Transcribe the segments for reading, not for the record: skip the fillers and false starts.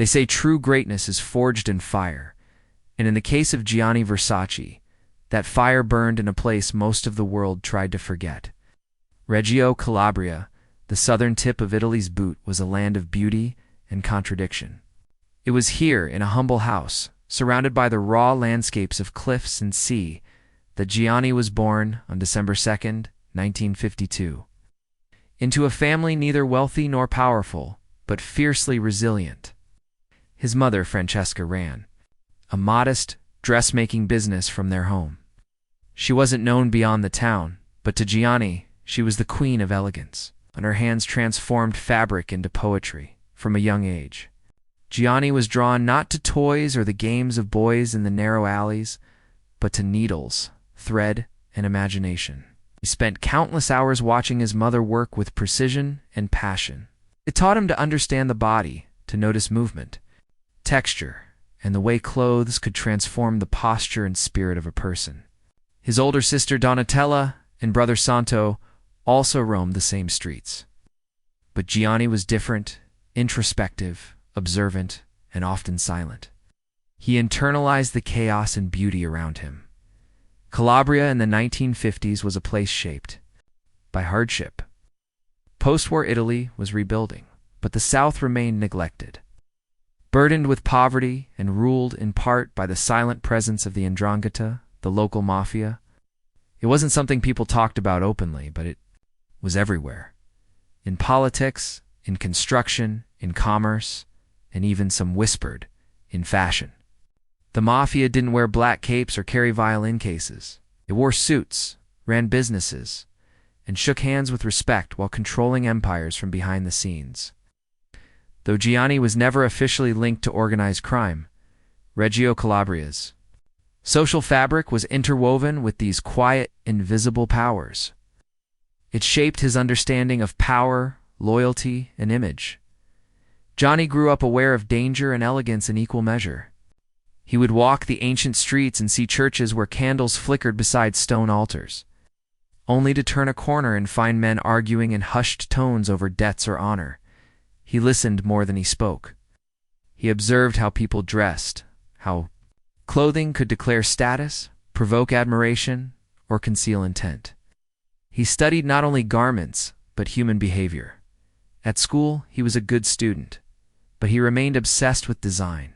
They say true greatness is forged in fire, and in the case of Gianni Versace, that fire burned in a place most of the world tried to forget. Reggio Calabria, the southern tip of Italy's boot, was a land of beauty and contradiction. It was here, in a humble house, surrounded by the raw landscapes of cliffs and sea, that Gianni was born on December 2nd, 1952. Into a family neither wealthy nor powerful, but fiercely resilient. His mother, Francesca, ran a modest, dressmaking business from their home. She wasn't known beyond the town, but to Gianni, she was the queen of elegance, and her hands transformed fabric into poetry from a young age. Gianni was drawn not to toys or the games of boys in the narrow alleys, but to needles, thread, and imagination. He spent countless hours watching his mother work with precision and passion. It taught him to understand the body, to notice movement, texture, and the way clothes could transform the posture and spirit of a person. His older sister Donatella and brother Santo also roamed the same streets. But Gianni was different, introspective, observant, and often silent. He internalized the chaos and beauty around him. Calabria in the 1950s was a place shaped by hardship. Post-war Italy was rebuilding, but the South remained neglected. Burdened with poverty and ruled in part by the silent presence of the 'Ndrangheta, the local mafia, it wasn't something people talked about openly, but it was everywhere. In politics, in construction, in commerce, and even some whispered in fashion. The mafia didn't wear black capes or carry violin cases. It wore suits, ran businesses, and shook hands with respect while controlling empires from behind the scenes. Though Gianni was never officially linked to organized crime, Reggio Calabria's social fabric was interwoven with these quiet, invisible powers. It shaped his understanding of power, loyalty, and image. Gianni grew up aware of danger and elegance in equal measure. He would walk the ancient streets and see churches where candles flickered beside stone altars, only to turn a corner and find men arguing in hushed tones over debts or honor. He listened more than he spoke. He observed how people dressed, how clothing could declare status, provoke admiration, or conceal intent. He studied not only garments, but human behavior. At school, he was a good student, but he remained obsessed with design.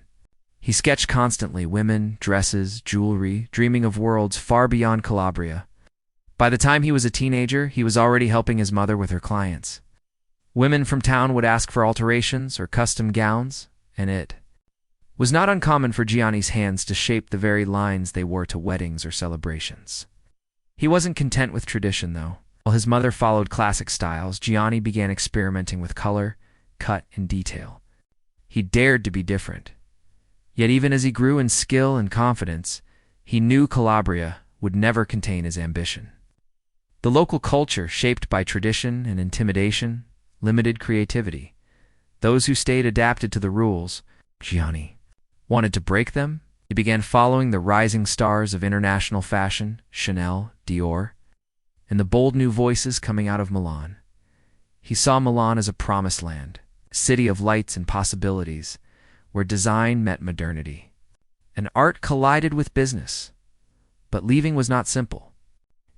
He sketched constantly women, dresses, jewelry, dreaming of worlds far beyond Calabria. By the time he was a teenager, he was already helping his mother with her clients. Women from town would ask for alterations or custom gowns, and it was not uncommon for Gianni's hands to shape the very lines they wore to weddings or celebrations. He wasn't content with tradition, though. While his mother followed classic styles, Gianni began experimenting with color, cut, and detail. He dared to be different. Yet even as he grew in skill and confidence, he knew Calabria would never contain his ambition. The local culture, shaped by tradition and intimidation, limited creativity. Those who stayed adapted to the rules. Gianni wanted to break them. He began following the rising stars of international fashion, Chanel, Dior, and the bold new voices coming out of Milan. He saw Milan as a promised land, a city of lights and possibilities, where design met modernity. And art collided with business. But leaving was not simple.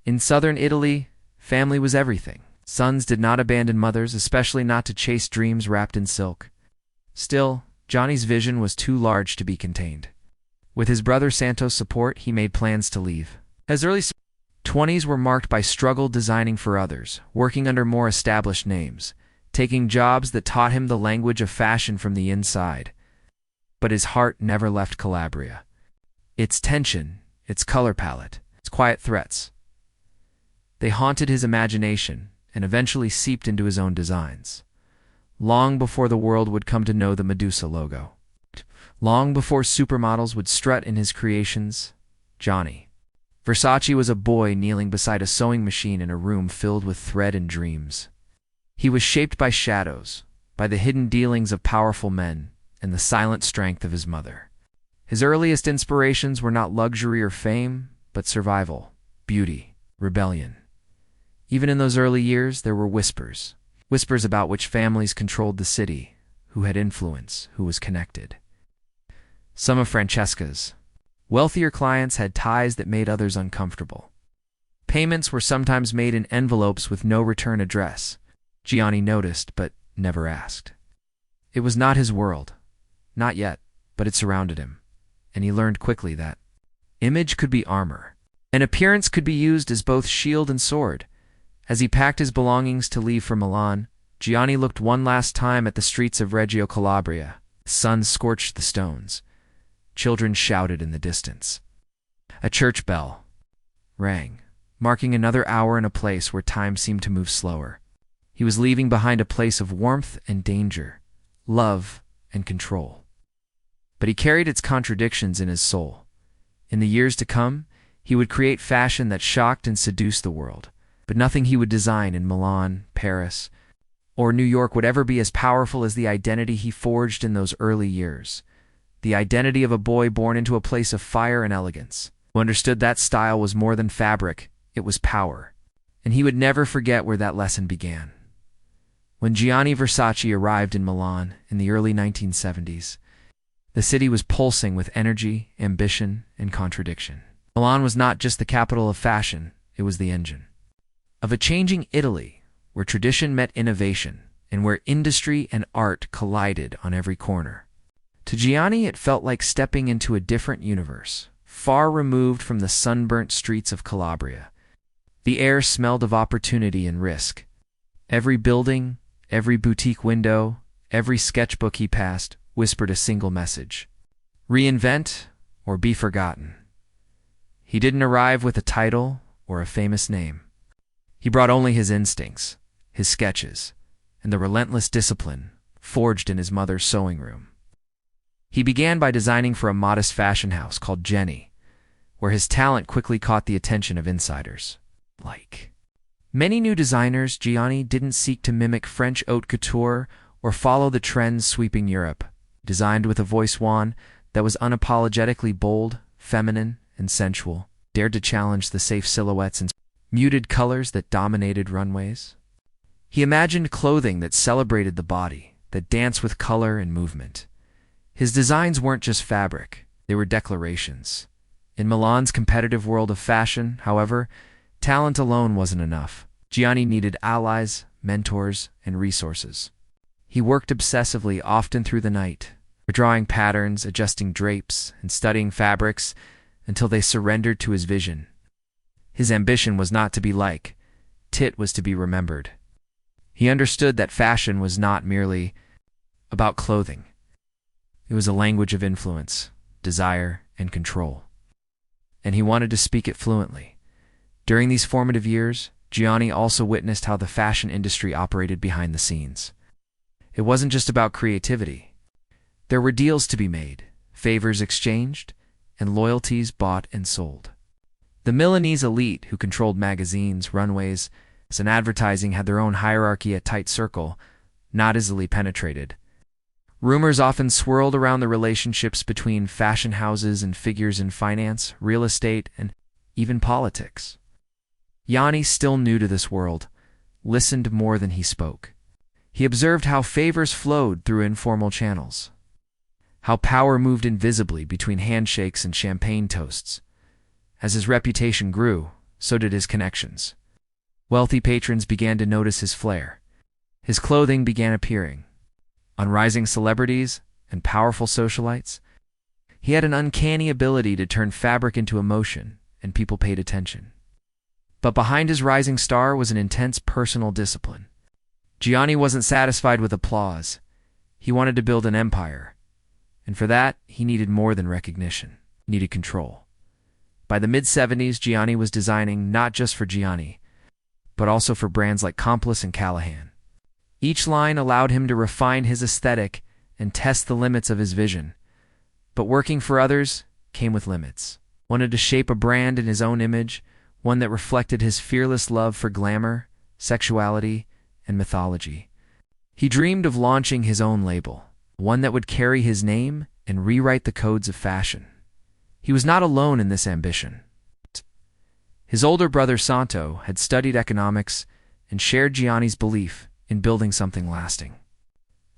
In southern Italy, family was everything. Sons did not abandon mothers, especially not to chase dreams wrapped in silk. Still, Gianni's vision was too large to be contained. With his brother Santo's support, he made plans to leave. His early 20s were marked by struggle designing for others, working under more established names, taking jobs that taught him the language of fashion from the inside. But his heart never left Calabria. Its tension, its color palette, its quiet threats. They haunted his imagination and eventually seeped into his own designs. Long before the world would come to know the Medusa logo. Long before supermodels would strut in his creations, Gianni Versace was a boy kneeling beside a sewing machine in a room filled with thread and dreams. He was shaped by shadows, by the hidden dealings of powerful men, and the silent strength of his mother. His earliest inspirations were not luxury or fame, but survival, beauty, rebellion. Even in those early years, there were whispers about which families controlled the city, who had influence, who was connected. Some of Francesca's wealthier clients had ties that made others uncomfortable. Payments were sometimes made in envelopes with no return address. Gianni noticed, but never asked. It was not his world. Not yet, but it surrounded him. And he learned quickly that image could be armor. An appearance could be used as both shield and sword. As he packed his belongings to leave for Milan, Gianni looked one last time at the streets of Reggio Calabria. The sun scorched the stones. Children shouted in the distance. A church bell rang, marking another hour in a place where time seemed to move slower. He was leaving behind a place of warmth and danger, love and control. But he carried its contradictions in his soul. In the years to come, he would create fashion that shocked and seduced the world. But nothing he would design in Milan, Paris, or New York would ever be as powerful as the identity he forged in those early years. The identity of a boy born into a place of fire and elegance, who understood that style was more than fabric, it was power. And he would never forget where that lesson began. When Gianni Versace arrived in Milan in the early 1970s, the city was pulsing with energy, ambition, and contradiction. Milan was not just the capital of fashion, it was the engine of a changing Italy, where tradition met innovation, and where industry and art collided on every corner. To Gianni, it felt like stepping into a different universe, far removed from the sunburnt streets of Calabria. The air smelled of opportunity and risk. Every building, every boutique window, every sketchbook he passed whispered a single message: reinvent or be forgotten. He didn't arrive with a title or a famous name. He brought only his instincts, his sketches, and the relentless discipline forged in his mother's sewing room. He began by designing for a modest fashion house called Gianni, where his talent quickly caught the attention of insiders. Like many new designers, Gianni didn't seek to mimic French haute couture or follow the trends sweeping Europe. Designed with a voice wand that was unapologetically bold, feminine, and sensual, dared to challenge the safe silhouettes and muted colors that dominated runways. He imagined clothing that celebrated the body, that danced with color and movement. His designs weren't just fabric, they were declarations. In Milan's competitive world of fashion, however, talent alone wasn't enough. Gianni needed allies, mentors, and resources. He worked obsessively, often through the night, drawing patterns, adjusting drapes, and studying fabrics until they surrendered to his vision. His ambition was not to be like, Tit was to be remembered. He understood that fashion was not merely about clothing. It was a language of influence, desire, and control. And he wanted to speak it fluently. During these formative years, Gianni also witnessed how the fashion industry operated behind the scenes. It wasn't just about creativity. There were deals to be made, favors exchanged, and loyalties bought and sold. The Milanese elite, who controlled magazines, runways, and advertising, had their own hierarchy, a tight circle, not easily penetrated. Rumors often swirled around the relationships between fashion houses and figures in finance, real estate, and even politics. Gianni, still new to this world, listened more than he spoke. He observed how favors flowed through informal channels, how power moved invisibly between handshakes and champagne toasts. As his reputation grew, so did his connections. Wealthy patrons began to notice his flair. His clothing began appearing on rising celebrities and powerful socialites. He had an uncanny ability to turn fabric into emotion, and people paid attention. But behind his rising star was an intense personal discipline. Gianni wasn't satisfied with applause. He wanted to build an empire. And for that, he needed more than recognition. He needed control. By the mid-70s, Gianni was designing not just for Gianni, but also for brands like Complis and Callahan. Each line allowed him to refine his aesthetic and test the limits of his vision. But working for others came with limits. He wanted to shape a brand in his own image, one that reflected his fearless love for glamour, sexuality, and mythology. He dreamed of launching his own label, one that would carry his name and rewrite the codes of fashion. He was not alone in this ambition. His older brother Santo had studied economics and shared Gianni's belief in building something lasting.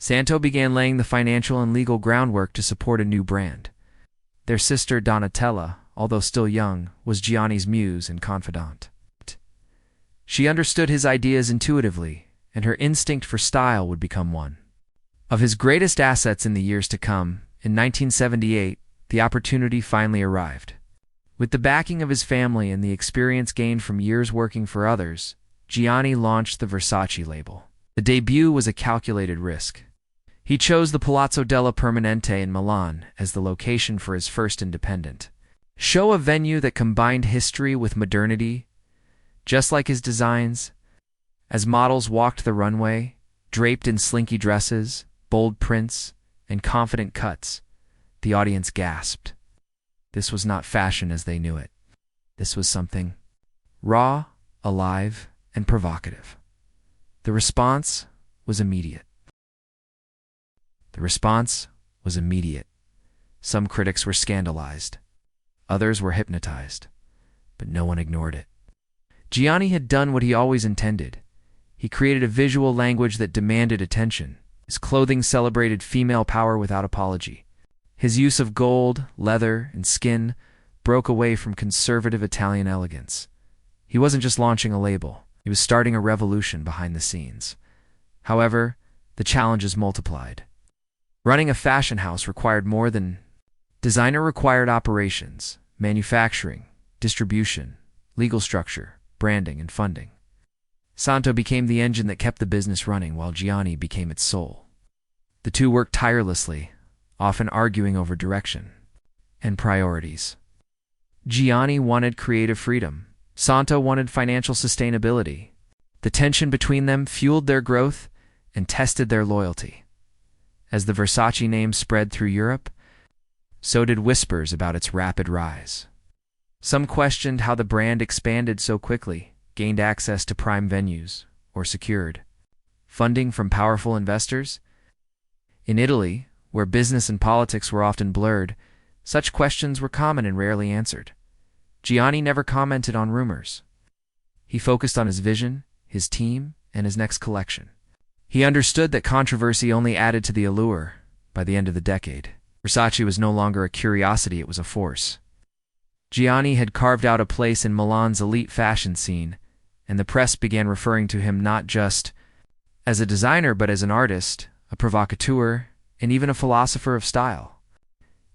Santo began laying the financial and legal groundwork to support a new brand. Their sister Donatella, although still young, was Gianni's muse and confidant. She understood his ideas intuitively, and her instinct for style would become one of his greatest assets in the years to come. In 1978, the opportunity finally arrived. With the backing of his family and the experience gained from years working for others, Gianni launched the Versace label. The debut was a calculated risk. He chose the Palazzo della Permanente in Milan as the location for his first independent show, a venue that combined history with modernity, just like his designs. As models walked the runway, draped in slinky dresses, bold prints, and confident cuts, the audience gasped. This was not fashion as they knew it. This was something raw, alive, and provocative. The response was immediate. Some critics were scandalized. Others were hypnotized. But no one ignored it. Gianni had done what he always intended. He created a visual language that demanded attention. His clothing celebrated female power without apology. His use of gold, leather, and skin broke away from conservative Italian elegance. He wasn't just launching a label. He was starting a revolution behind the scenes. However, the challenges multiplied. Running a fashion house required more than designer required operations, manufacturing, distribution, legal structure, branding, and funding. Santo became the engine that kept the business running while Gianni became its soul. The two worked tirelessly, often arguing over direction and priorities. Gianni wanted creative freedom. Santo wanted financial sustainability. The tension between them fueled their growth and tested their loyalty. As the Versace name spread through Europe, so did whispers about its rapid rise. Some questioned how the brand expanded so quickly, gained access to prime venues, or secured funding from powerful investors. In Italy, where business and politics were often blurred, such questions were common and rarely answered. Gianni never commented on rumors. He focused on his vision, his team, and his next collection. He understood that controversy only added to the allure. By the end of the decade, Versace was no longer a curiosity, it was a force. Gianni had carved out a place in Milan's elite fashion scene, and the press began referring to him not just as a designer but as an artist, a provocateur, and even a philosopher of style.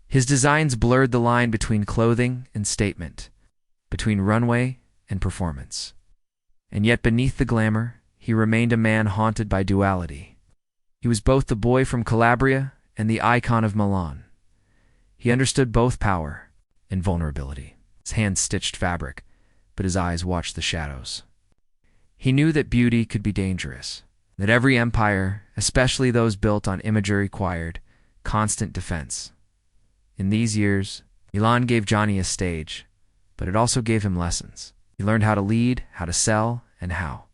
His designs blurred the line between clothing and statement, between runway and performance. And yet beneath the glamour, he remained a man haunted by duality. He was both the boy from Calabria and the icon of Milan. He understood both power and vulnerability. His hands stitched fabric, but his eyes watched the shadows. He knew that beauty could be dangerous, that every empire, especially those built on imagery, required constant defense. In these years, Milan gave Gianni a stage, but it also gave him lessons. He learned how to lead, how to sell, and how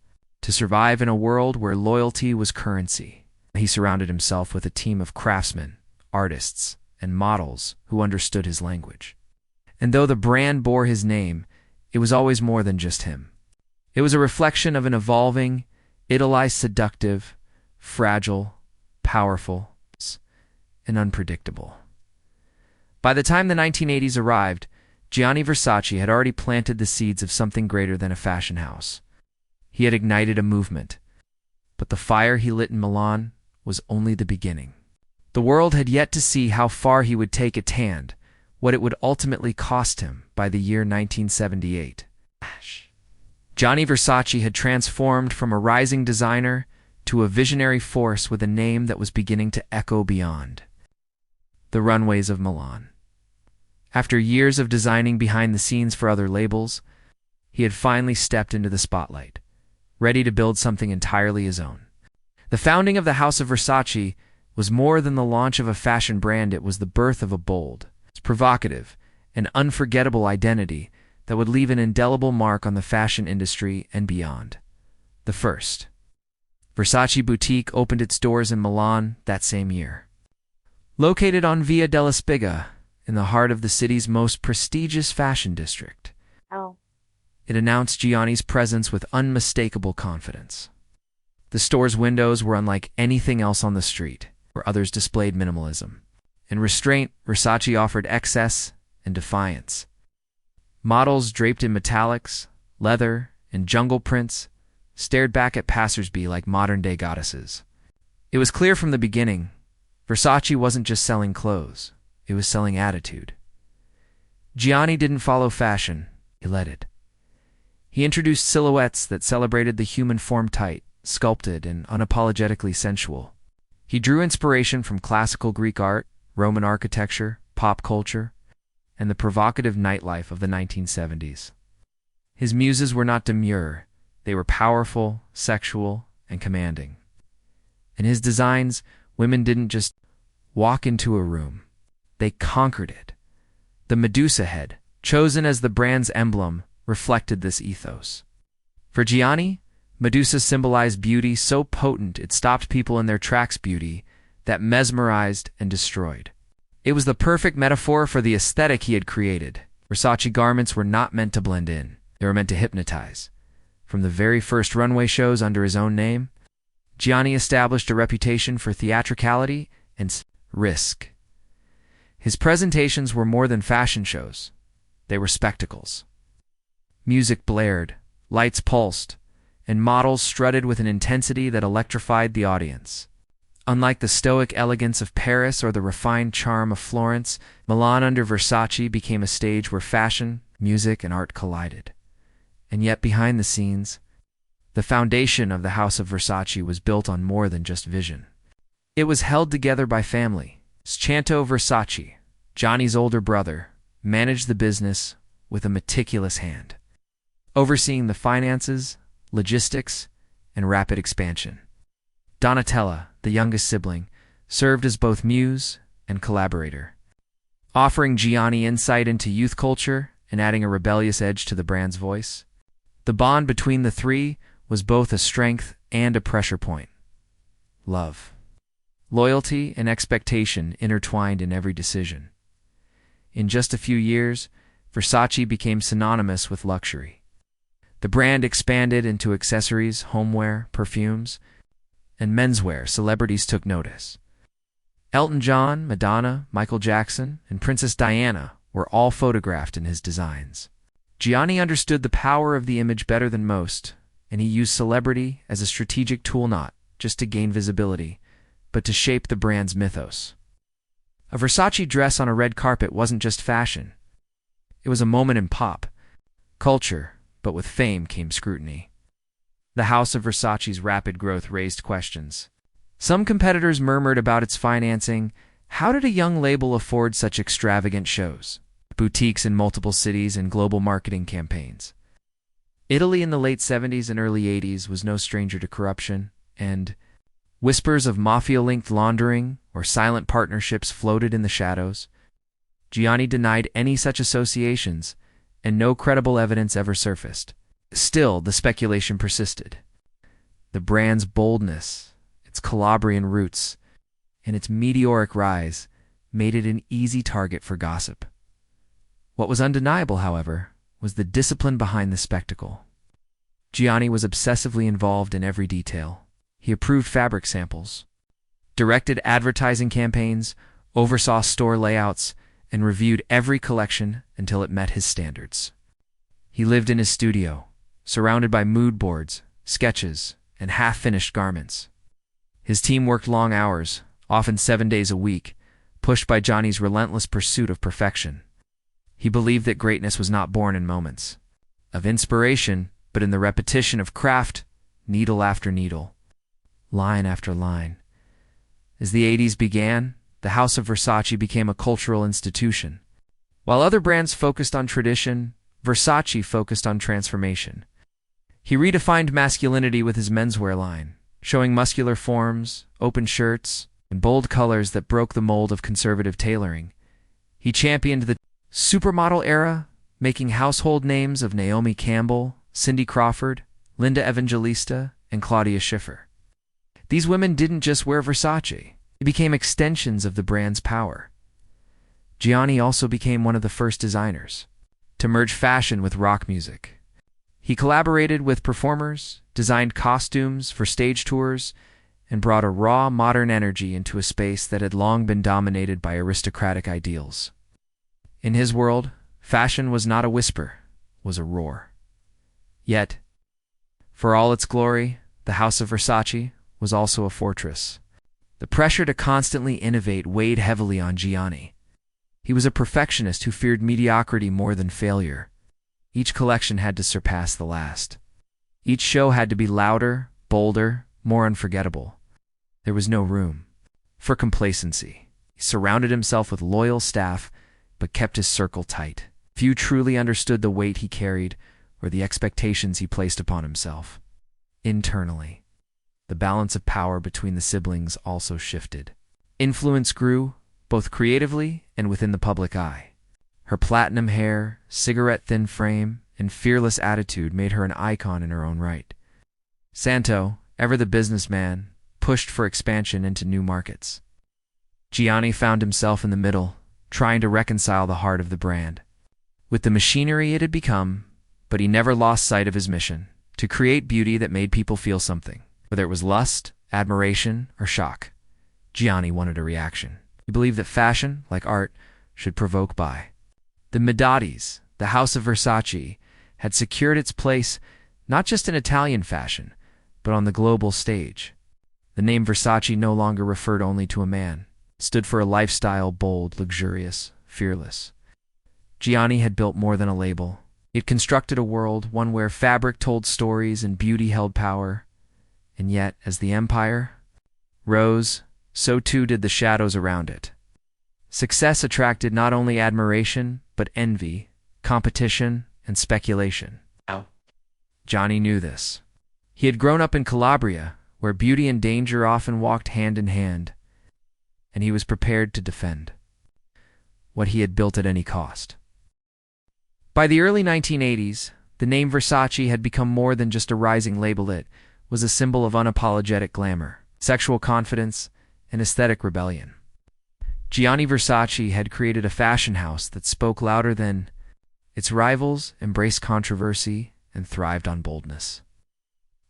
to survive in a world where loyalty was currency. He surrounded himself with a team of craftsmen, artists, and models who understood his language. And though the brand bore his name, it was always more than just him. It was a reflection of an evolving, idealized, seductive, fragile, powerful, and unpredictable. By the time the 1980s arrived, Gianni Versace had already planted the seeds of something greater than a fashion house. He had ignited a movement, but the fire he lit in Milan was only the beginning. The world had yet to see how far he would take it and what it would ultimately cost him by the year 1978. Gianni Versace had transformed from a rising designer to a visionary force with a name that was beginning to echo beyond the runways of Milan. After years of designing behind the scenes for other labels, he had finally stepped into the spotlight, ready to build something entirely his own. The founding of the House of Versace was more than the launch of a fashion brand. It was the birth of a bold, provocative, and unforgettable identity that would leave an indelible mark on the fashion industry and beyond. The first Versace boutique opened its doors in Milan that same year. Located on Via della Spiga, in the heart of the city's most prestigious fashion district, it announced Gianni's presence with unmistakable confidence. The store's windows were unlike anything else on the street, where others displayed minimalism. In restraint, Versace offered excess and defiance. Models draped in metallics, leather, and jungle prints stared back at passersby like modern-day goddesses. It was clear from the beginning, Versace wasn't just selling clothes, it was selling attitude. Gianni didn't follow fashion, he led it. He introduced silhouettes that celebrated the human form, tight, sculpted, and unapologetically sensual. He drew inspiration from classical Greek art, Roman architecture, pop culture, and the provocative nightlife of the 1970s. His muses were not demure, they were powerful, sexual, and commanding. In his designs, women didn't just walk into a room, they conquered it. The Medusa head, chosen as the brand's emblem, reflected this ethos. For Gianni, Medusa symbolized beauty so potent it stopped people in their tracks, beauty that mesmerized and destroyed. It was the perfect metaphor for the aesthetic he had created. Versace garments were not meant to blend in, they were meant to hypnotize. From the very first runway shows under his own name, Gianni established a reputation for theatricality and risk. His presentations were more than fashion shows, they were spectacles. Music blared, lights pulsed, and models strutted with an intensity that electrified the audience. Unlike the stoic elegance of Paris or the refined charm of Florence, Milan under Versace became a stage where fashion, music, and art collided. And yet behind the scenes, the foundation of the House of Versace was built on more than just vision. It was held together by family. Scianto Versace, Gianni's older brother, managed the business with a meticulous hand, overseeing the finances, logistics, and rapid expansion. Donatella, the youngest sibling, served as both muse and collaborator, offering Gianni insight into youth culture and adding a rebellious edge to the brand's voice. The bond between the three was both a strength and a pressure point. Love, loyalty, and expectation intertwined in every decision. In just a few years, Versace became synonymous with luxury. The brand expanded into accessories, homeware, perfumes, and menswear. Celebrities took notice. Elton John, Madonna, Michael Jackson, and Princess Diana were all photographed in his designs. Gianni understood the power of the image better than most, and he used celebrity as a strategic tool, not just to gain visibility, but to shape the brand's mythos. A Versace dress on a red carpet wasn't just fashion. It was a moment in pop culture, but with fame came scrutiny. The House of Versace's rapid growth raised questions. Some competitors murmured about its financing. How did a young label afford such extravagant shows, boutiques in multiple cities, and global marketing campaigns? Italy in the late 70s and early 80s was no stranger to corruption, and whispers of Mafia-Linked laundering or silent partnerships floated in the shadows. Gianni denied any such associations, and no credible evidence ever surfaced. Still, the speculation persisted. The brand's boldness, its Calabrian roots, and its meteoric rise made it an easy target for gossip. What was undeniable, however, was the discipline behind the spectacle. Gianni was obsessively involved in every detail. He approved fabric samples, directed advertising campaigns, oversaw store layouts, and reviewed every collection until it met his standards. He lived in his studio, surrounded by mood boards, sketches, and half-finished garments. His team worked long hours, often 7 days a week, pushed by Gianni's relentless pursuit of perfection. He believed that greatness was not born in moments of inspiration, but in the repetition of craft, needle after needle, line after line. As the 80s began, the House of Versace became a cultural institution. While other brands focused on tradition, Versace focused on transformation. He redefined masculinity with his menswear line, showing muscular forms, open shirts, and bold colors that broke the mold of conservative tailoring. He championed the supermodel era, making household names of Naomi Campbell, Cindy Crawford, Linda Evangelista, and Claudia Schiffer. These women didn't just wear Versace, they became extensions of the brand's power. Gianni also became one of the first designers to merge fashion with rock music. He collaborated with performers, designed costumes for stage tours, and brought a raw, modern energy into a space that had long been dominated by aristocratic ideals. In his world, fashion was not a whisper, was a roar. Yet, for all its glory, the House of Versace was also a fortress. The pressure to constantly innovate weighed heavily on Gianni. He was a perfectionist who feared mediocrity more than failure. Each collection had to surpass the last. Each show had to be louder, bolder, more unforgettable. There was no room for complacency. He surrounded himself with loyal staff, but kept his circle tight. Few truly understood the weight he carried or the expectations he placed upon himself. Internally, the balance of power between the siblings also shifted. Influence grew, both creatively and within the public eye. Her platinum hair, cigarette-thin frame, and fearless attitude made her an icon in her own right. Santo, ever the businessman, pushed for expansion into new markets. Gianni found himself in the middle, trying to reconcile the heart of the brand with the machinery it had become, but he never lost sight of his mission, to create beauty that made people feel something. Whether it was lust, admiration, or shock, Gianni wanted a reaction. He believed that fashion, like art, should provoke buy. The Medadis, the House of Versace, had secured its place not just in Italian fashion, but on the global stage. The name Versace no longer referred only to a man. It stood for a lifestyle bold, luxurious, fearless. Gianni had built more than a label. He had constructed a world, one where fabric told stories and beauty held power. And yet, as the empire rose, so too did the shadows around it. Success attracted not only admiration, but envy, competition, and speculation. Gianni knew this. He had grown up in Calabria, where beauty and danger often walked hand in hand, and he was prepared to defend what he had built at any cost. By the early 1980s, the name Versace had become more than just a rising label. It was a symbol of unapologetic glamour, sexual confidence, and aesthetic rebellion. Gianni Versace had created a fashion house that spoke louder than its rivals, embraced controversy, and thrived on boldness.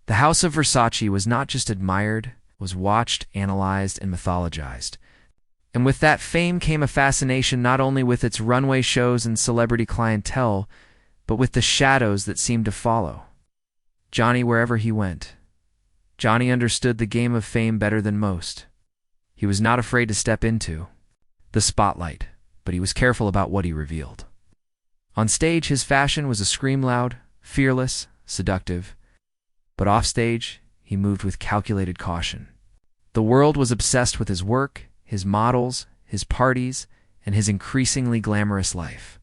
The House of Versace was not just admired, it was watched, analyzed, and mythologized. And with that fame came a fascination not only with its runway shows and celebrity clientele, but with the shadows that seemed to follow. Gianni, wherever he went, Gianni understood the game of fame better than most. He was not afraid to step into the spotlight, but he was careful about what he revealed. On stage, his fashion was a scream loud, fearless, seductive, but offstage, he moved with calculated caution. The world was obsessed with his work, his models, his parties, and his increasingly glamorous life.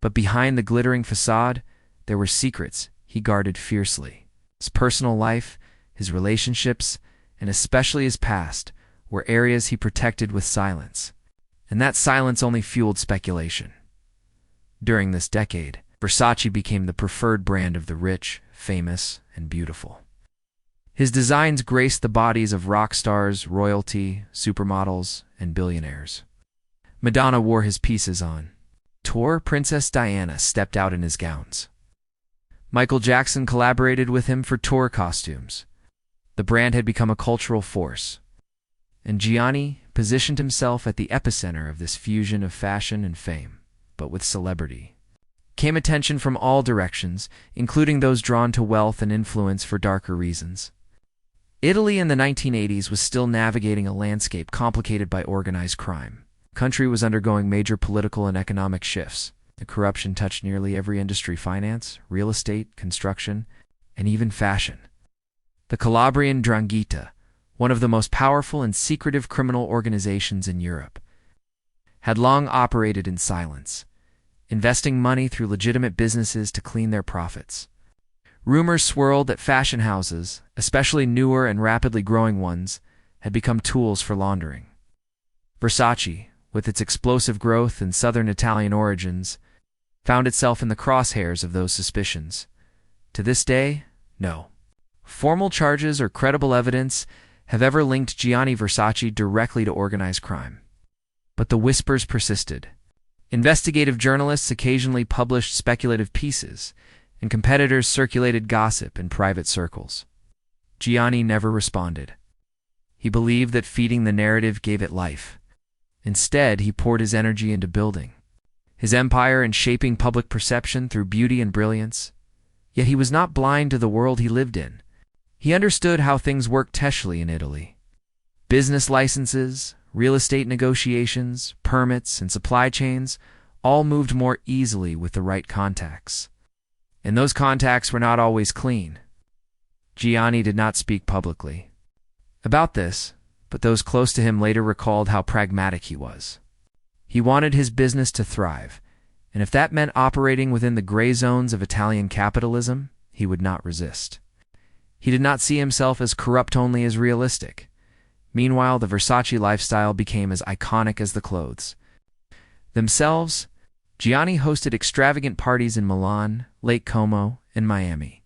But behind the glittering facade, there were secrets he guarded fiercely. His personal life, his relationships, and especially his past were areas he protected with silence. And that silence only fueled speculation. During this decade, Versace became the preferred brand of the rich, famous, and beautiful. His designs graced the bodies of rock stars, royalty, supermodels, and billionaires. Madonna wore his pieces on tour. Princess Diana stepped out in his gowns. Michael Jackson collaborated with him for tour costumes. The brand had become a cultural force, and Gianni positioned himself at the epicenter of this fusion of fashion and fame. But with celebrity came attention from all directions, including those drawn to wealth and influence for darker reasons. Italy in the 1980s was still navigating a landscape complicated by organized crime. The country was undergoing major political and economic shifts. The corruption touched nearly every industry: finance, real estate, construction, and even fashion. The Calabrian 'Ndrangheta, one of the most powerful and secretive criminal organizations in Europe, had long operated in silence, investing money through legitimate businesses to clean their profits. Rumors swirled that fashion houses, especially newer and rapidly growing ones, had become tools for laundering. Versace, with its explosive growth and southern Italian origins, found itself in the crosshairs of those suspicions. To this day, no formal charges or credible evidence have ever linked Gianni Versace directly to organized crime. But the whispers persisted. Investigative journalists occasionally published speculative pieces, and competitors circulated gossip in private circles. Gianni never responded. He believed that feeding the narrative gave it life. Instead, he poured his energy into building his empire and shaping public perception through beauty and brilliance. Yet he was not blind to the world he lived in. He understood how things worked technically in Italy. Business licenses, real estate negotiations, permits, and supply chains all moved more easily with the right contacts. And those contacts were not always clean. Gianni did not speak publicly about this, but those close to him later recalled how pragmatic he was. He wanted his business to thrive, and if that meant operating within the gray zones of Italian capitalism, he would not resist. He did not see himself as corrupt only as realistic. Meanwhile, the Versace lifestyle became as iconic as the clothes themselves. Gianni hosted extravagant parties in Milan, Lake Como, and Miami.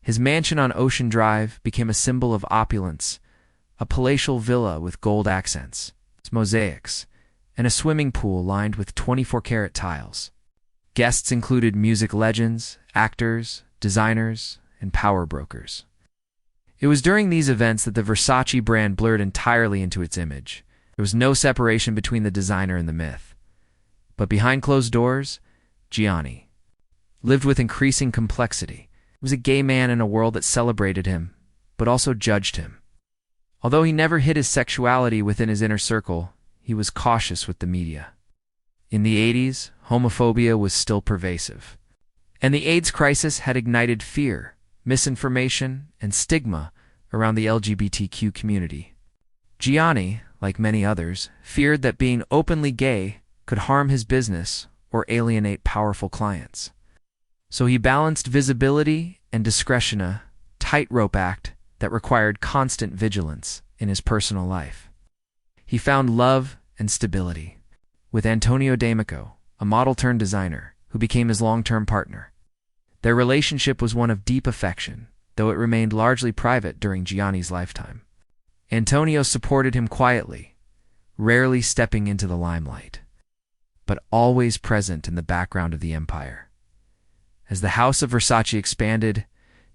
His mansion on Ocean Drive became a symbol of opulence, a palatial villa with gold accents, mosaics, and a swimming pool lined with 24-karat tiles. Guests included music legends, actors, designers, and power brokers. It was during these events that the Versace brand blurred entirely into its image. There was no separation between the designer and the myth. But behind closed doors, Gianni lived with increasing complexity. He was a gay man in a world that celebrated him, but also judged him. Although he never hid his sexuality within his inner circle, he was cautious with the media. In the 80s, homophobia was still pervasive, and the AIDS crisis had ignited fear, misinformation, and stigma around the LGBTQ community. Gianni, like many others, feared that being openly gay could harm his business or alienate powerful clients. So he balanced visibility and discretion, a tightrope act that required constant vigilance in his personal life. He found love and stability with Antonio D'Amico, a model-turned-designer, who became his long-term partner. Their relationship was one of deep affection, though it remained largely private during Gianni's lifetime. Antonio supported him quietly, rarely stepping into the limelight, but always present in the background of the empire. As the house of Versace expanded,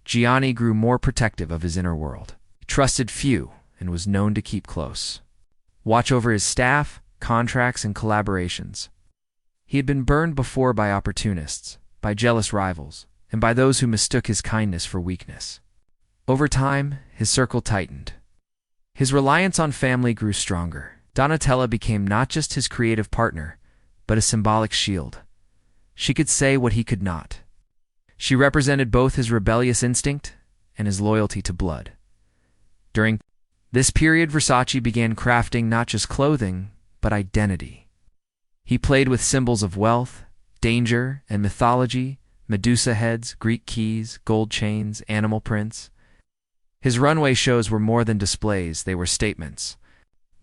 Gianni grew more protective of his inner world. He trusted few and was known to keep close, watch over his staff, contracts, and collaborations. He had been burned before by opportunists, by jealous rivals, and by those who mistook his kindness for weakness. Over time, his circle tightened. His reliance on family grew stronger. Donatella became not just his creative partner, but a symbolic shield. She could say what he could not. She represented both his rebellious instinct and his loyalty to blood. During this period, Versace began crafting not just clothing, but identity. He played with symbols of wealth, danger, and mythology: Medusa heads, Greek keys, gold chains, animal prints. His runway shows were more than displays, they were statements.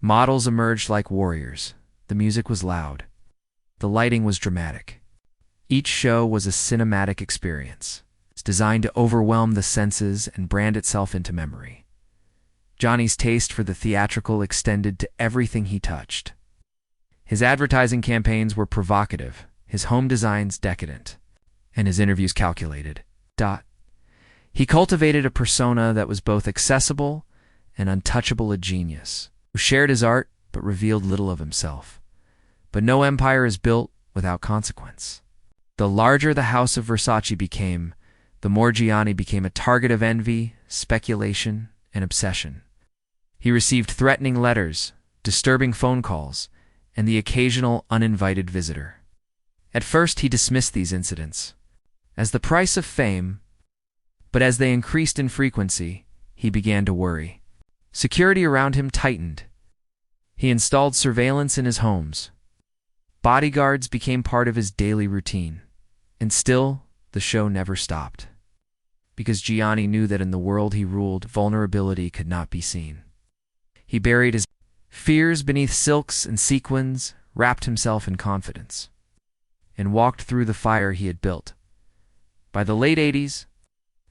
Models emerged like warriors. The music was loud. The lighting was dramatic. Each show was a cinematic experience. It's designed to overwhelm the senses and brand itself into memory. Gianni's taste for the theatrical extended to everything he touched. His advertising campaigns were provocative, his home designs decadent, and his interviews calculated. He cultivated a persona that was both accessible and untouchable, a genius, who shared his art but revealed little of himself. But no empire is built without consequence. The larger the house of Versace became, the more Gianni became a target of envy, speculation, and obsession. He received threatening letters, disturbing phone calls, and the occasional uninvited visitor. At first, he dismissed these incidents as the price of fame, but as they increased in frequency, he began to worry. Security around him tightened. He installed surveillance in his homes. Bodyguards became part of his daily routine. And still, the show never stopped. Because Gianni knew that in the world he ruled, vulnerability could not be seen. He buried his fears beneath silks and sequins, wrapped himself in confidence, and walked through the fire he had built. By the late 80s,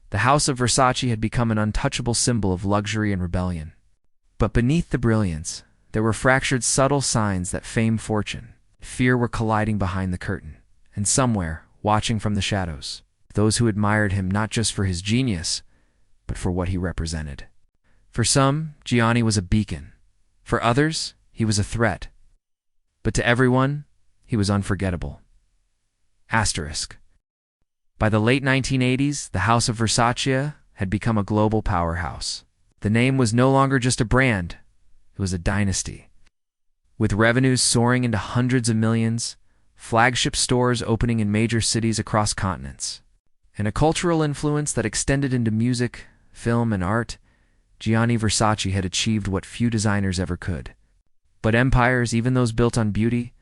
the house of Versace had become an untouchable symbol of luxury and rebellion. But beneath the brilliance, there were fractured, subtle signs that fame, fortune, fear were colliding behind the curtain, and somewhere, watching from the shadows, those who admired him not just for his genius, but for what he represented. For some, Gianni was a beacon. For others, he was a threat. But to everyone, he was unforgettable. Asterisk. By the late 1980s, the House of Versace had become a global powerhouse. The name was no longer just a brand, it was a dynasty. With revenues soaring into hundreds of millions, flagship stores opening in major cities across continents, and a cultural influence that extended into music, film, and art, Gianni Versace had achieved what few designers ever could. But empires, even those built on beauty,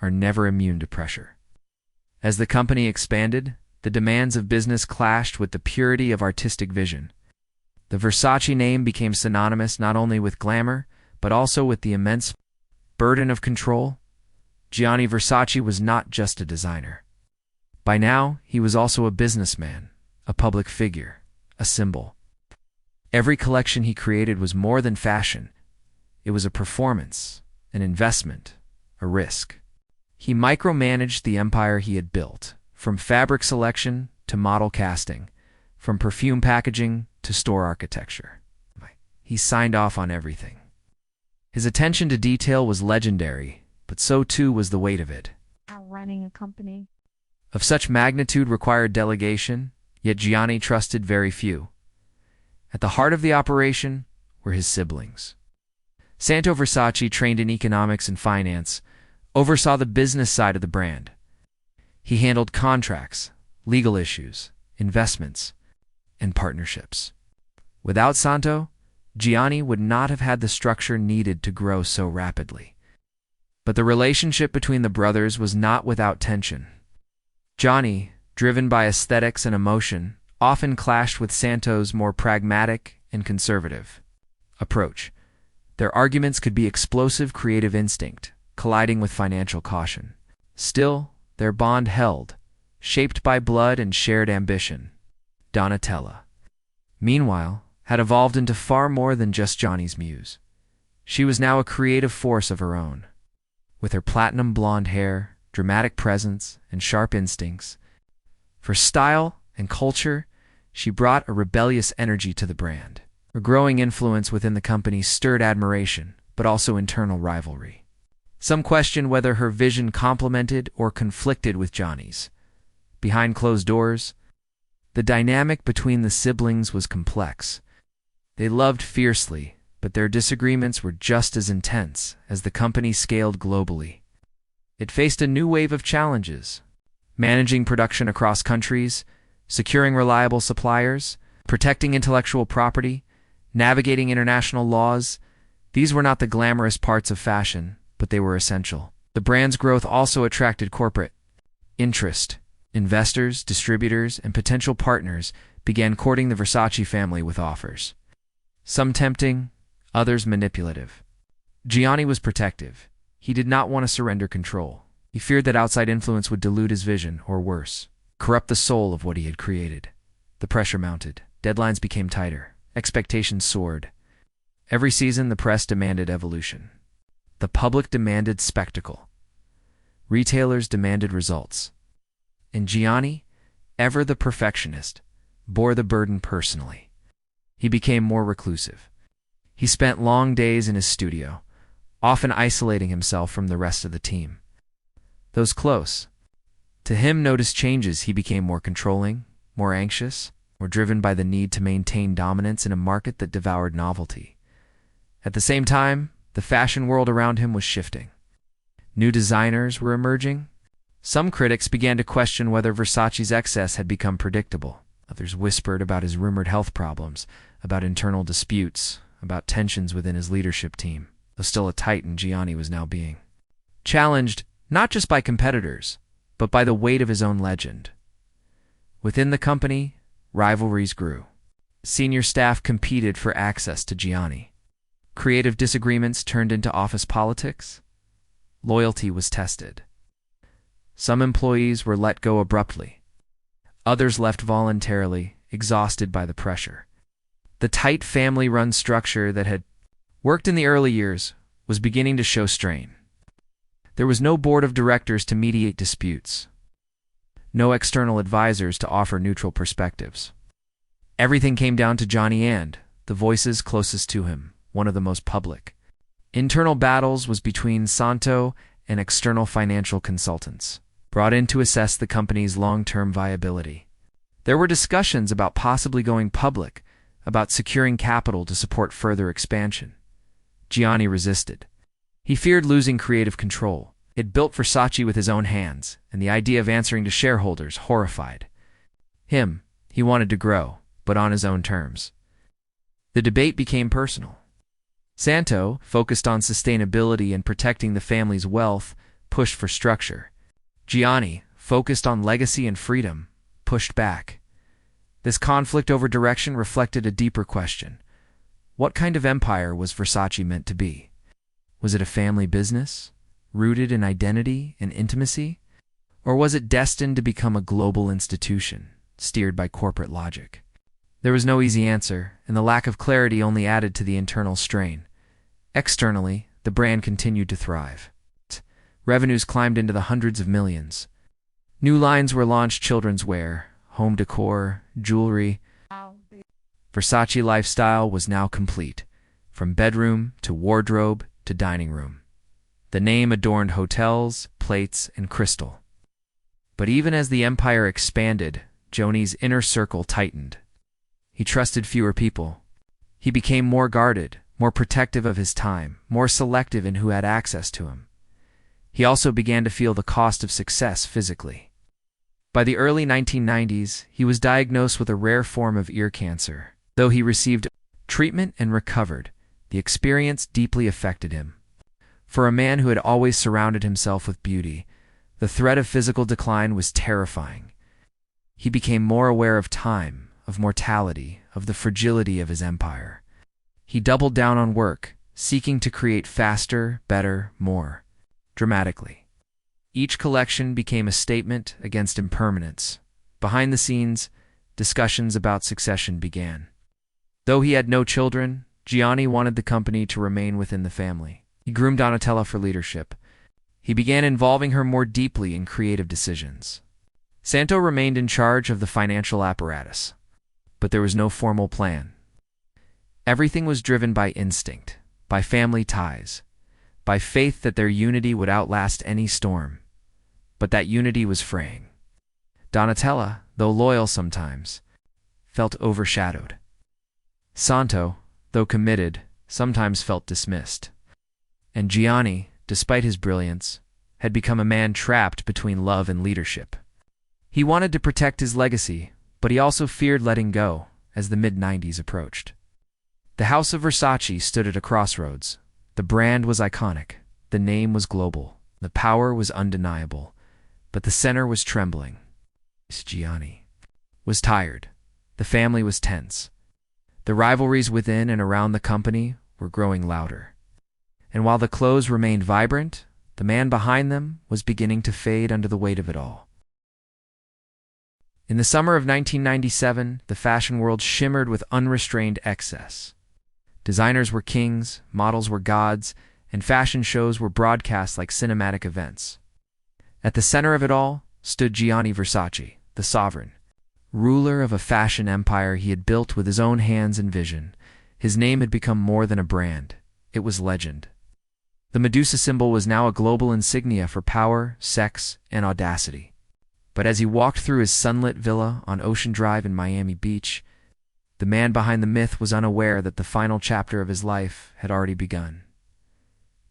are never immune to pressure. As the company expanded, the demands of business clashed with the purity of artistic vision. The Versace name became synonymous not only with glamour, but also with the immense burden of control. Gianni Versace was not just a designer. By now, he was also a businessman, a public figure, a symbol. Every collection he created was more than fashion. It was a performance, an investment, a risk. He micromanaged the empire he had built, from fabric selection to model casting, from perfume packaging to store architecture. He signed off on everything. His attention to detail was legendary, but so too was the weight of it. Running a company Of such magnitude required delegation, yet Gianni trusted very few. At the heart of the operation were his siblings. Santo Versace, trained in economics and finance, oversaw the business side of the brand. He handled contracts, legal issues, investments, and partnerships. Without Santo, Gianni would not have had the structure needed to grow so rapidly. But the relationship between the brothers was not without tension. Gianni, driven by aesthetics and emotion, often clashed with Santo's more pragmatic and conservative approach. Their arguments could be explosive creative instinct, colliding with financial caution. Still, their bond held, shaped by blood and shared ambition. Donatella, meanwhile, had evolved into far more than just Gianni's muse. She was now a creative force of her own. With her platinum blonde hair, dramatic presence, and sharp instincts for style and culture, she brought a rebellious energy to the brand. Her growing influence within the company stirred admiration, but also internal rivalry. Some questioned whether her vision complemented or conflicted with Gianni's. Behind closed doors, the dynamic between the siblings was complex. They loved fiercely, but their disagreements were just as intense as the company scaled globally. It faced a new wave of challenges: managing production across countries, securing reliable suppliers, protecting intellectual property, navigating international laws. These were not the glamorous parts of fashion, but they were essential. The brand's growth also attracted corporate interest. Investors, distributors, and potential partners began courting the Versace family with offers. Some tempting, others manipulative. Gianni was protective. He did not want to surrender control. He feared that outside influence would dilute his vision, or worse, corrupt the soul of what he had created. The pressure mounted. Deadlines became tighter. Expectations soared. Every season, the press demanded evolution. The public demanded spectacle. Retailers demanded results. And Gianni, ever the perfectionist, bore the burden personally. He became more reclusive. He spent long days in his studio, often isolating himself from the rest of the team. Those close to him noticed changes. He became more controlling, more anxious, more driven by the need to maintain dominance in a market that devoured novelty. At the same time, the fashion world around him was shifting. New designers were emerging. Some critics began to question whether Versace's excess had become predictable. Others whispered about his rumored health problems, about internal disputes, about tensions within his leadership team. Though still a titan, Gianni was now being challenged not just by competitors, but by the weight of his own legend. Within the company, rivalries grew. Senior staff competed for access to Gianni. Creative disagreements turned into office politics. Loyalty was tested. Some employees were let go abruptly. Others left voluntarily, exhausted by the pressure. The tight family-run structure that had worked in the early years was beginning to show strain. There was no board of directors to mediate disputes. no external advisors to offer neutral perspectives. Everything came down to Gianni and the voices closest to him, one of the most public. Internal battles was between Santo and external financial consultants, brought in to assess the company's long-term viability. There were discussions about possibly going public, about securing capital to support further expansion. Gianni resisted. He feared losing creative control. He'd built Versace with his own hands, and the idea of answering to shareholders horrified him. He wanted to grow, but on his own terms. The debate became personal. Santo, focused on sustainability and protecting the family's wealth, pushed for structure. Gianni, focused on legacy and freedom, pushed back. This conflict over direction reflected a deeper question. What kind of empire was Versace meant to be? Was it a family business, rooted in identity and intimacy? Or was it destined to become a global institution, steered by corporate logic? There was no easy answer, and the lack of clarity only added to the internal strain. Externally, the brand continued to thrive. Revenues climbed into the hundreds of millions. New lines were launched: children's wear, home decor, jewelry. Versace lifestyle was now complete, from bedroom to wardrobe to dining room. The name adorned hotels, plates, and crystal. But even as the empire expanded, Gianni's inner circle tightened. He trusted fewer people. He became more guarded, more protective of his time, more selective in who had access to him. He also began to feel the cost of success physically. By the early 1990s, he was diagnosed with a rare form of ear cancer. Though he received treatment and recovered, the experience deeply affected him. For a man who had always surrounded himself with beauty, the threat of physical decline was terrifying. He became more aware of time, of mortality, of the fragility of his empire. He doubled down on work, seeking to create faster, better, more, dramatically. Each collection became a statement against impermanence. Behind the scenes, discussions about succession began. Though he had no children, Gianni wanted the company to remain within the family. He groomed Donatella for leadership. He began involving her more deeply in creative decisions. Santo remained in charge of the financial apparatus, but there was no formal plan. Everything was driven by instinct, by family ties, by faith that their unity would outlast any storm. But that unity was fraying. Donatella, though loyal sometimes, felt overshadowed. Santo, though committed, sometimes felt dismissed. And Gianni, despite his brilliance, had become a man trapped between love and leadership. He wanted to protect his legacy, but he also feared letting go as the mid-90s approached. The House of Versace stood at a crossroads. The brand was iconic, the name was global, the power was undeniable, but the center was trembling. Gianni was tired. The family was tense. The rivalries within and around the company were growing louder. And while the clothes remained vibrant, the man behind them was beginning to fade under the weight of it all. In the summer of 1997, the fashion world shimmered with unrestrained excess. Designers were kings, models were gods, and fashion shows were broadcast like cinematic events. At the center of it all stood Gianni Versace, the sovereign, ruler of a fashion empire he had built with his own hands and vision. His name had become more than a brand. It was legend. The Medusa symbol was now a global insignia for power, sex, and audacity. But as he walked through his sunlit villa on Ocean Drive in Miami Beach, the man behind the myth was unaware that the final chapter of his life had already begun.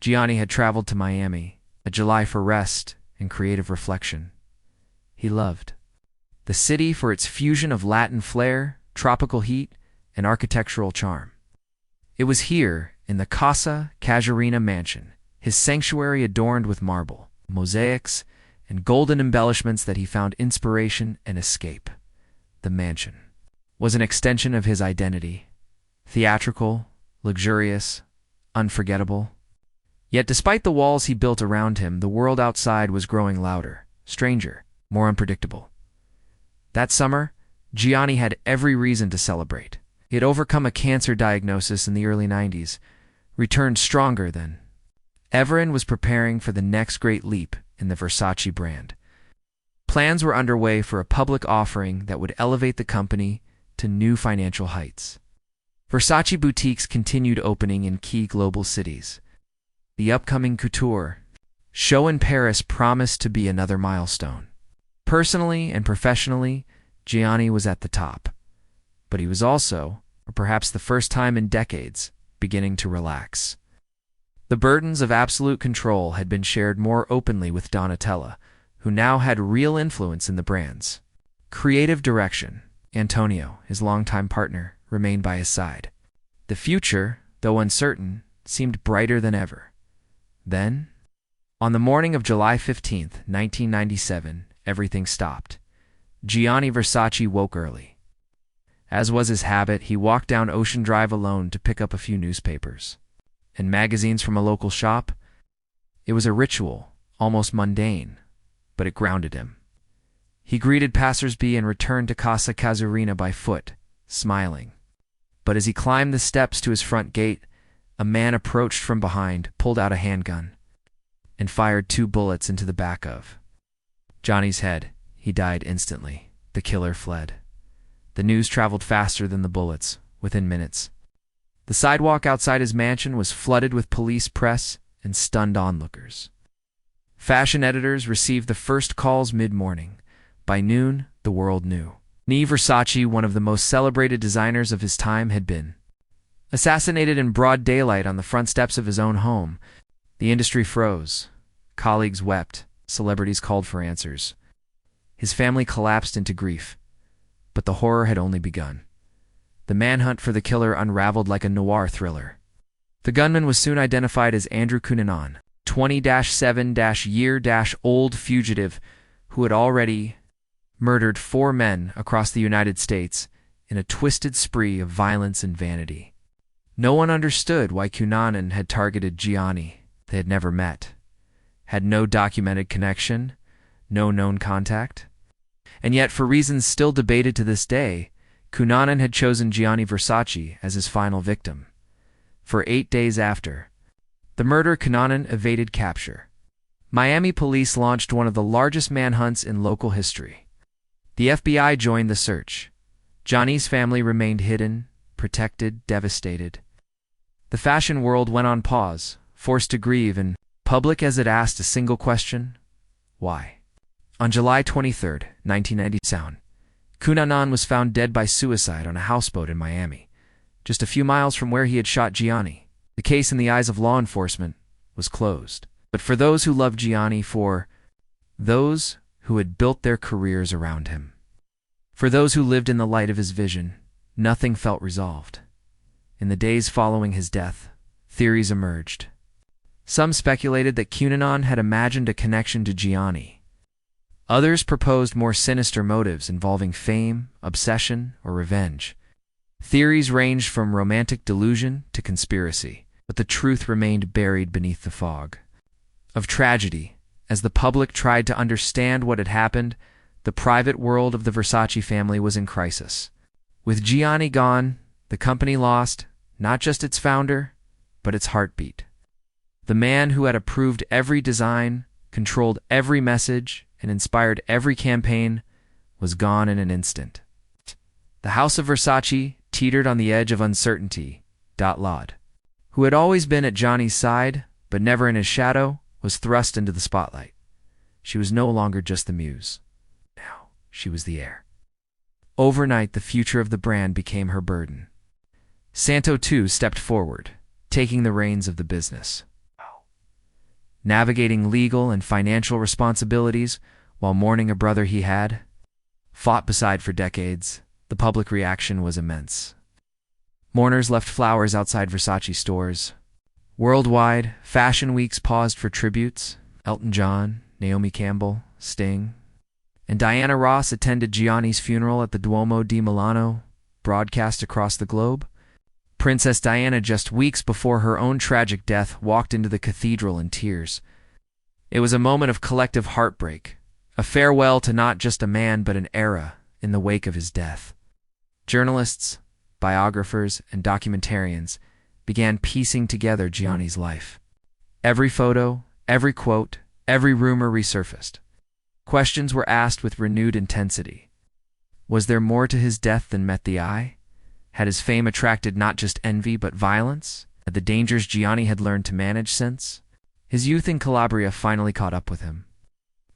Gianni had traveled to Miami, a July for rest and creative reflection. He loved the city for its fusion of Latin flair, tropical heat, and architectural charm. It was here, in the Casa Casuarina mansion, his sanctuary adorned with marble, mosaics, and golden embellishments, that he found inspiration and escape. The mansion was an extension of his identity, theatrical, luxurious, unforgettable. Yet despite the walls he built around him, the world outside was growing louder, stranger, more unpredictable. That summer, Gianni had every reason to celebrate. He had overcome a cancer diagnosis in the early 90s, returned stronger than ever, and was preparing for the next great leap in the Versace brand. Plans were underway for a public offering that would elevate the company to new financial heights. Versace boutiques continued opening in key global cities. The upcoming couture show in Paris promised to be another milestone. Personally and professionally, Gianni was at the top. But he was also, or perhaps the first time in decades, beginning to relax. The burdens of absolute control had been shared more openly with Donatella, who now had real influence in the brand's creative direction. Antonio, his longtime partner, remained by his side. The future, though uncertain, seemed brighter than ever. Then, on the morning of July 15, 1997, everything stopped. Gianni Versace woke early. As was his habit, he walked down Ocean Drive alone to pick up a few newspapers and magazines from a local shop. It was a ritual, almost mundane, but it grounded him. He greeted passers-by and returned to Casa Casuarina by foot, smiling. But as he climbed the steps to his front gate, a man approached from behind, pulled out a handgun, and fired 2 bullets into the back of Gianni's head. He died instantly. The killer fled. The news traveled faster than the bullets, within minutes. The sidewalk outside his mansion was flooded with police, press, and stunned onlookers. Fashion editors received the first calls mid-morning. By noon, the world knew. Gianni Versace, one of the most celebrated designers of his time, had been assassinated in broad daylight on the front steps of his own home. The industry froze. Colleagues wept. Celebrities called for answers. His family collapsed into grief. But the horror had only begun. The manhunt for the killer unraveled like a noir thriller. The gunman was soon identified as Andrew Cunanan, 20-7-year-old fugitive who had already murdered 4 men across the United States in a twisted spree of violence and vanity. No one understood why Cunanan had targeted Gianni. They had never met, had no documented connection, no known contact. And yet, for reasons still debated to this day, Cunanan had chosen Gianni Versace as his final victim. For 8 days after the murder, Cunanan evaded capture. Miami police launched one of the largest manhunts in local history. The FBI joined the search. Gianni's family remained hidden, protected, devastated. The fashion world went on pause, forced to grieve, and public as it asked a single question: why? On July 23, 1990, Cunanan was found dead by suicide on a houseboat in Miami, just a few miles from where he had shot Gianni. The case, in the eyes of law enforcement, was closed. But for those who loved Gianni, for those who had built their careers around him, for those who lived in the light of his vision, nothing felt resolved. In the days following his death, theories emerged. Some speculated that Cunanan had imagined a connection to Gianni. Others proposed more sinister motives involving fame, obsession, or revenge. Theories ranged from romantic delusion to conspiracy, but the truth remained buried beneath the fog of tragedy. As the public tried to understand what had happened, the private world of the Versace family was in crisis. With Gianni gone, the company lost not just its founder, but its heartbeat. The man who had approved every design, controlled every message, and inspired every campaign was gone in an instant. The House of Versace teetered on the edge of uncertainty. Laud, who had always been at Gianni's side, but never in his shadow, was thrust into the spotlight. She was no longer just the muse. Now she was the heir. Overnight, the future of the brand became her burden. Santo, too, stepped forward, taking the reins of the business. Navigating legal and financial responsibilities while mourning a brother he had fought beside for decades, the public reaction was immense. Mourners left flowers outside Versace stores. Worldwide, fashion weeks paused for tributes. Elton John, Naomi Campbell, Sting, and Diana Ross attended Gianni's funeral at the Duomo di Milano, broadcast across the globe. Princess Diana, just weeks before her own tragic death, walked into the cathedral in tears. It was a moment of collective heartbreak, a farewell to not just a man but an era in the wake of his death. Journalists, biographers, and documentarians began piecing together Gianni's life. Every photo, every quote, every rumor resurfaced. Questions were asked with renewed intensity. Was there more to his death than met the eye? Had his fame attracted not just envy but violence? Had the dangers Gianni had learned to manage since? His youth in Calabria finally caught up with him.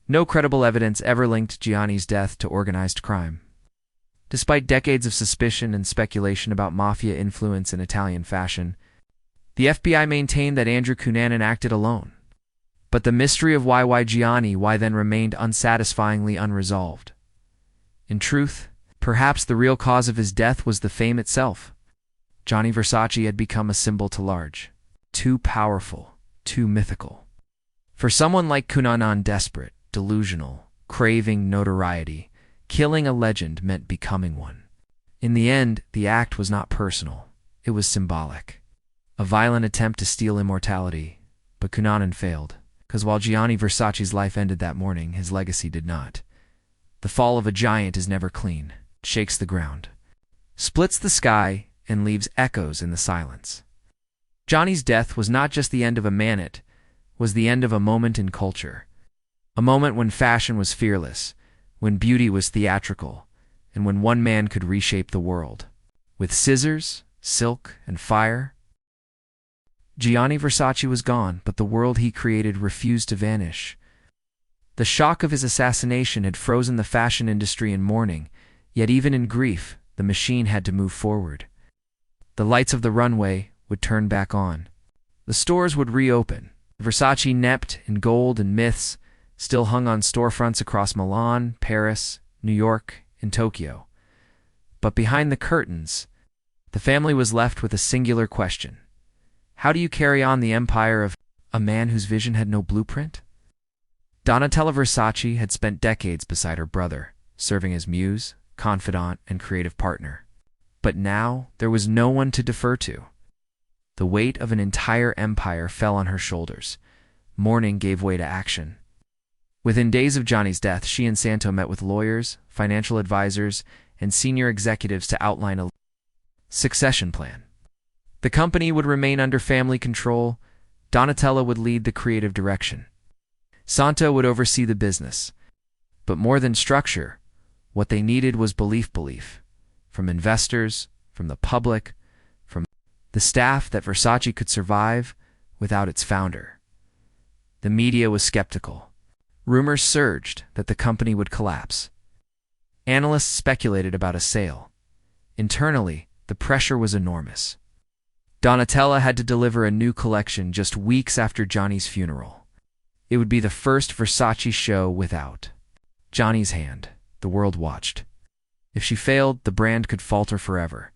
No credible evidence ever linked Gianni's death to organized crime. Despite decades of suspicion and speculation about mafia influence in Italian fashion, the FBI maintained that Andrew Cunanan acted alone. But the mystery of why Gianni then remained unsatisfyingly unresolved. In truth, perhaps the real cause of his death was the fame itself. Gianni Versace had become a symbol too large, too powerful, too mythical. For someone like Cunanan, desperate, delusional, craving notoriety, killing a legend meant becoming one. In the end, the act was not personal. It was symbolic. A violent attempt to steal immortality, but Cunanan failed. Because while Gianni Versace's life ended that morning, his legacy did not. The fall of a giant is never clean, shakes the ground, splits the sky, and leaves echoes in the silence. Gianni's death was not just the end of a man, it was the end of a moment in culture. A moment when fashion was fearless, when beauty was theatrical, and when one man could reshape the world. With scissors, silk, and fire, Gianni Versace was gone, but the world he created refused to vanish. The shock of his assassination had frozen the fashion industry in mourning, yet even in grief, the machine had to move forward. The lights of the runway would turn back on. The stores would reopen. Versace nepped in gold and myths still hung on storefronts across Milan, Paris, New York, and Tokyo. But behind the curtains, the family was left with a singular question. How do you carry on the empire of a man whose vision had no blueprint? Donatella Versace had spent decades beside her brother, serving as muse, confidant, and creative partner. But now there was no one to defer to. The weight of an entire empire fell on her shoulders. Mourning gave way to action. Within days of Gianni's death, she and Santo met with lawyers, financial advisors, and senior executives to outline a succession plan. The company would remain under family control. Donatella would lead the creative direction. Santo would oversee the business. But more than structure, what they needed was belief. From investors, from the public, from the staff, that Versace could survive without its founder. The media was skeptical. Rumors surged that the company would collapse. Analysts speculated about a sale. Internally, the pressure was enormous. Donatella had to deliver a new collection just weeks after Gianni's funeral. It would be the first Versace show without Gianni's hand. The world watched. If she failed, the brand could falter forever.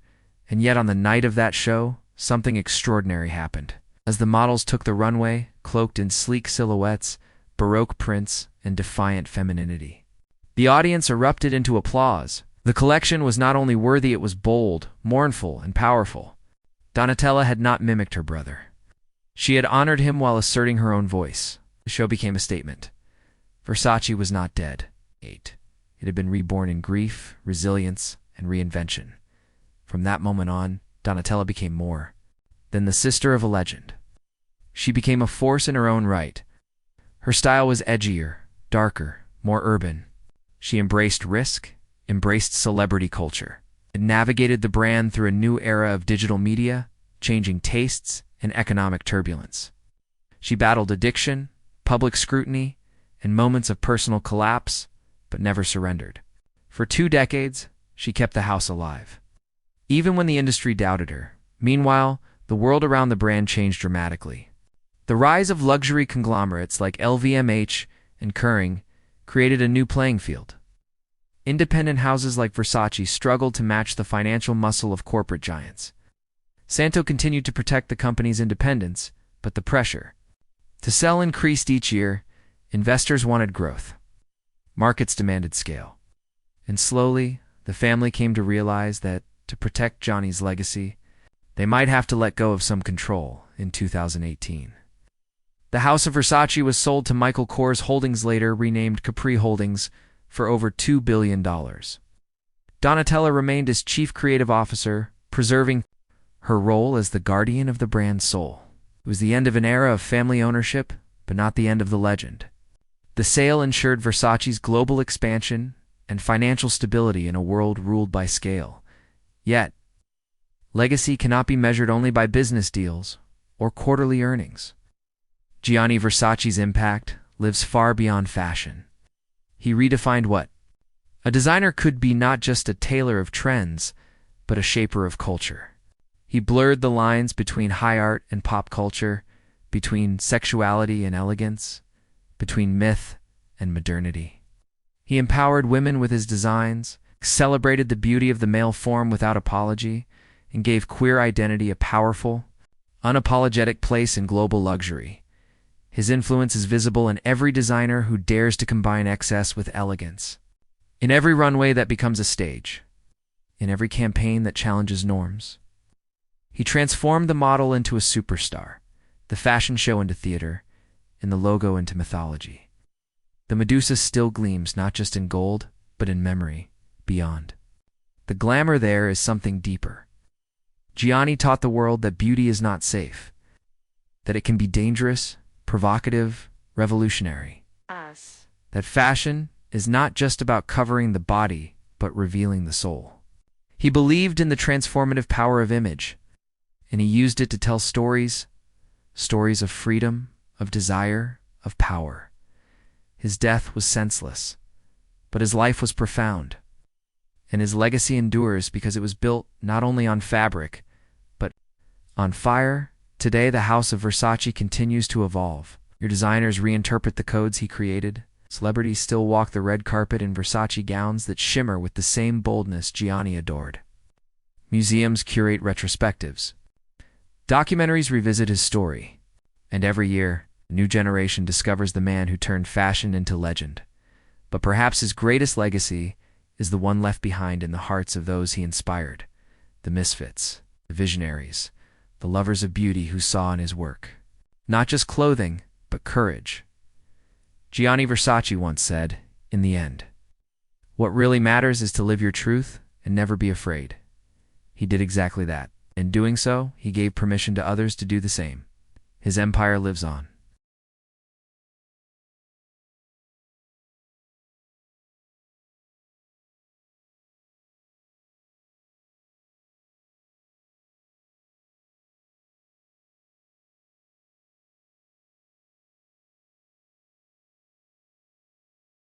And yet on the night of that show, something extraordinary happened. As the models took the runway, cloaked in sleek silhouettes, Baroque prints, and defiant femininity, the audience erupted into applause. The collection was not only worthy, it was bold, mournful, and powerful. Donatella had not mimicked her brother. She had honored him while asserting her own voice. The show became a statement. Versace was not dead. It had been reborn in grief, resilience, and reinvention. From that moment on, Donatella became more than the sister of a legend. She became a force in her own right. Her style was edgier, darker, more urban. She embraced risk, embraced celebrity culture, and navigated the brand through a new era of digital media, changing tastes, and economic turbulence. She battled addiction, public scrutiny, and moments of personal collapse, but never surrendered. For 2 decades, she kept the house alive, even when the industry doubted her. Meanwhile, the world around the brand changed dramatically. The rise of luxury conglomerates like LVMH and Kering created a new playing field. Independent houses like Versace struggled to match the financial muscle of corporate giants. Santo continued to protect the company's independence, but the pressure to sell increased each year. Investors wanted growth. Markets demanded scale. And slowly, the family came to realize that to protect Gianni's legacy, they might have to let go of some control. In 2018, the House of Versace was sold to Michael Kors Holdings, later renamed Capri Holdings, for over $2 billion. Donatella remained as chief creative officer, preserving her role as the guardian of the brand's soul. It was the end of an era of family ownership, but not the end of the legend. The sale ensured Versace's global expansion and financial stability in a world ruled by scale. Yet, legacy cannot be measured only by business deals or quarterly earnings. Gianni Versace's impact lives far beyond fashion. He redefined what a designer could be, not just a tailor of trends, but a shaper of culture. He blurred the lines between high art and pop culture, between sexuality and elegance, between myth and modernity. He empowered women with his designs, celebrated the beauty of the male form without apology, and gave queer identity a powerful, unapologetic place in global luxury. His influence is visible in every designer who dares to combine excess with elegance, in every runway that becomes a stage, in every campaign that challenges norms. He transformed the model into a superstar, the fashion show into theater, and the logo into mythology. The Medusa still gleams not just in gold, but in memory, beyond. The glamour there is something deeper. Gianni taught the world that beauty is not safe, that it can be dangerous, provocative, revolutionary. That fashion is not just about covering the body, but revealing the soul. He believed in the transformative power of image, and he used it to tell stories of freedom, of desire, of power. His death was senseless, but his life was profound, and his legacy endures because it was built not only on fabric, but on fire. Today, the House of Versace continues to evolve. Your designers reinterpret the codes he created. Celebrities still walk the red carpet in Versace gowns that shimmer with the same boldness Gianni adored. Museums curate retrospectives. Documentaries revisit his story. And every year, a new generation discovers the man who turned fashion into legend. But perhaps his greatest legacy is the one left behind in the hearts of those he inspired, the misfits, the visionaries, the lovers of beauty who saw in his work not just clothing, but courage. Gianni Versace once said, "In the end, what really matters is to live your truth and never be afraid." He did exactly that. In doing so, he gave permission to others to do the same. His empire lives on.